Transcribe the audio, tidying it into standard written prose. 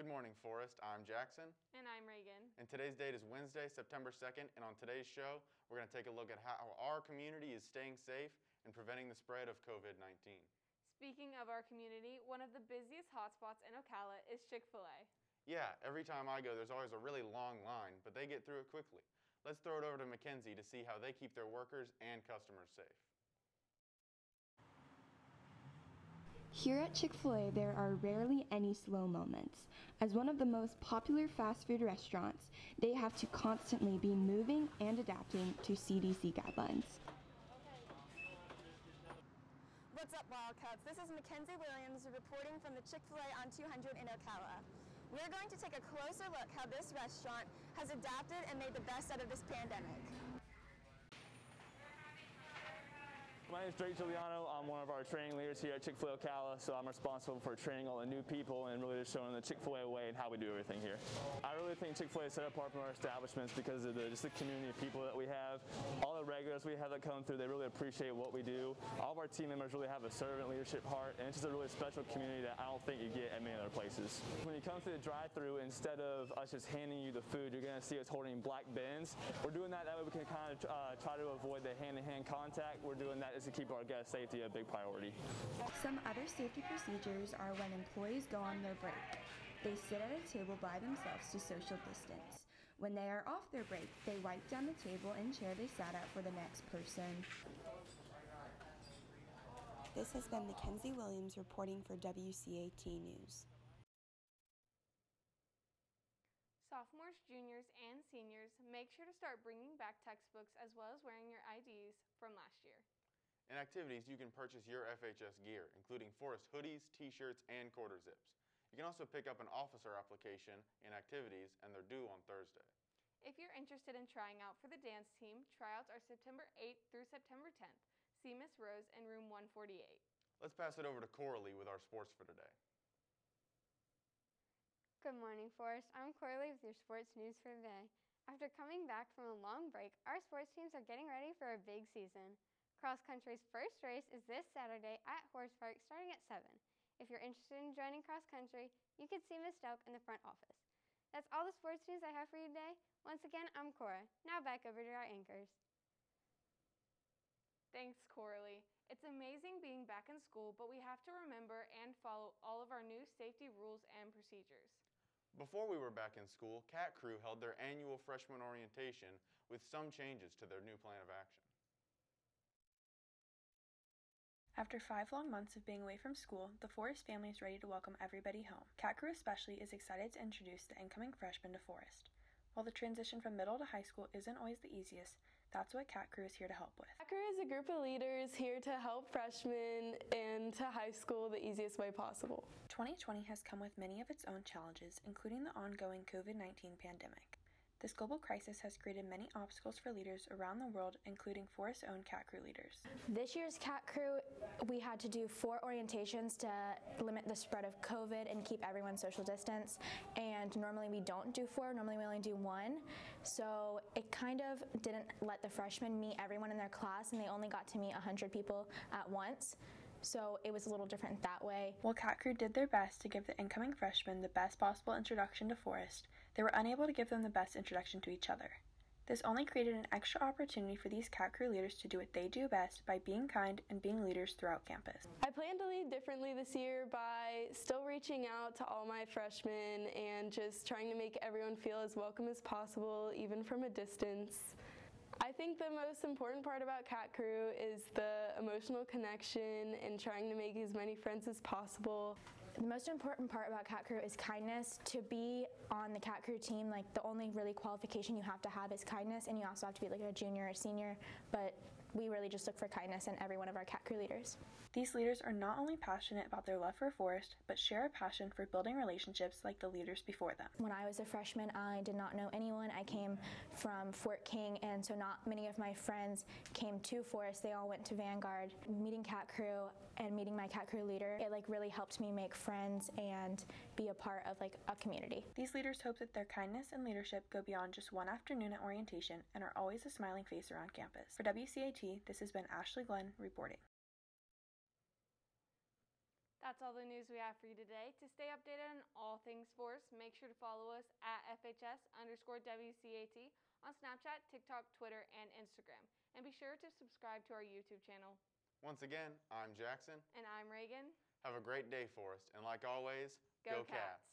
Good morning, Forest. I'm Jackson. And I'm Reagan. And today's date is Wednesday, September 2nd, and on today's show, we're going to take a look at how our community is staying safe and preventing the spread of COVID-19. Speaking of our community, one of the busiest hotspots in Ocala is Chick-fil-A. Yeah, every time I go, there's always a really long line, but they get through it quickly. Let's throw it over to Mackenzie to see how they keep their workers and customers safe. Here at Chick-fil-A, there are rarely any slow moments. As one of the most popular fast food restaurants, they have to constantly be moving and adapting to CDC guidelines. What's up, Wildcats? This is Mackenzie Williams reporting from the Chick-fil-A on 200 in Ocala. We're going to take a closer look how this restaurant has adapted and made the best out of this pandemic. My name is Drake Giuliano. I'm one of our training leaders here at Chick-fil-A Ocala, so I'm responsible for training all the new people and really just showing the Chick-fil-A way and how we do everything here. I really think Chick-fil-A is set apart from our establishments because of just the community of people that we have. All the regulars we have that come through, they really appreciate what we do. All of our team members really have a servant leadership heart, and it's just a really special community that I don't think you get at many other places. When you come through the drive-thru, instead of us just handing you the food, you're going to see us holding black bins. We're doing that way we can kind of try to avoid the hand-to-hand contact. We're doing that to keep our guest safety a big priority. Some other safety procedures are when employees go on their break. They sit at a table by themselves to social distance. When they are off their break, they wipe down the table and chair they sat at for the next person. This has been Mackenzie Williams reporting for WCAT News. Sophomores, juniors, and seniors, make sure to start bringing back textbooks as well as wearing your IDs from last year. In activities, you can purchase your FHS gear, including Forest hoodies, t-shirts, and quarter zips. You can also pick up an officer application in activities, and they're due on Thursday. If you're interested in trying out for the dance team, tryouts are September 8th through September 10th. See Miss Rose in room 148. Let's pass it over to Coralie with our sports for today. Good morning, Forest. I'm Coralie with your sports news for today. After coming back from a long break, our sports teams are getting ready for a big season. Cross country's first race is this Saturday at Horse Park starting at 7. If you're interested in joining cross country, you can see Ms. Stelk in the front office. That's all the sports news I have for you today. Once again, I'm Cora. Now back over to our anchors. Thanks, Coralie. It's amazing being back in school, but we have to remember and follow all of our new safety rules and procedures. Before we were back in school, CAT Crew held their annual freshman orientation with some changes to their new plan of action. After 5 long months of being away from school, the Forest family is ready to welcome everybody home. Cat Crew especially is excited to introduce the incoming freshmen to Forest. While the transition from middle to high school isn't always the easiest, that's what Cat Crew is here to help with. Cat Crew is a group of leaders here to help freshmen into high school the easiest way possible. 2020 has come with many of its own challenges, including the ongoing COVID-19 pandemic. This global crisis has created many obstacles for leaders around the world, including Forest's own Cat Crew leaders. This year's Cat Crew, we had to do 4 orientations to limit the spread of COVID and keep everyone social distance. And normally we don't do 4, normally we only do 1. So it kind of didn't let the freshmen meet everyone in their class, and they only got to meet 100 people at once. So it was a little different that way. While Cat Crew did their best to give the incoming freshmen the best possible introduction to Forest, they were unable to give them the best introduction to each other. This only created an extra opportunity for these Cat Crew leaders to do what they do best by being kind and being leaders throughout campus. I plan to lead differently this year by still reaching out to all my freshmen and just trying to make everyone feel as welcome as possible, even from a distance. I think the most important part about Cat Crew is the emotional connection and trying to make as many friends as possible. The most important part about Cat Crew is kindness. To be on the Cat Crew team, like the only really qualification you have to have is kindness, and you also have to be like a junior or senior, but we really just look for kindness in every one of our Cat Crew leaders. These leaders are not only passionate about their love for Forest, but share a passion for building relationships like the leaders before them. When I was a freshman, I did not know anyone. I came from Fort King, and so not many of my friends came to Forest. They all went to Vanguard. Meeting Cat Crew and meeting my Cat Crew leader, it like really helped me make friends and be a part of like a community. These leaders hope that their kindness and leadership go beyond just one afternoon at orientation and are always a smiling face around campus. For WCAT, this has been Ashley Glenn reporting. That's all the news we have for you today. To stay updated on all things sports, make sure to follow us at FHS_WCAT on Snapchat, TikTok, Twitter, and Instagram. And be sure to subscribe to our YouTube channel. Once again, I'm Jackson. And I'm Reagan. Have a great day, Forrest. And like always, Go Cats!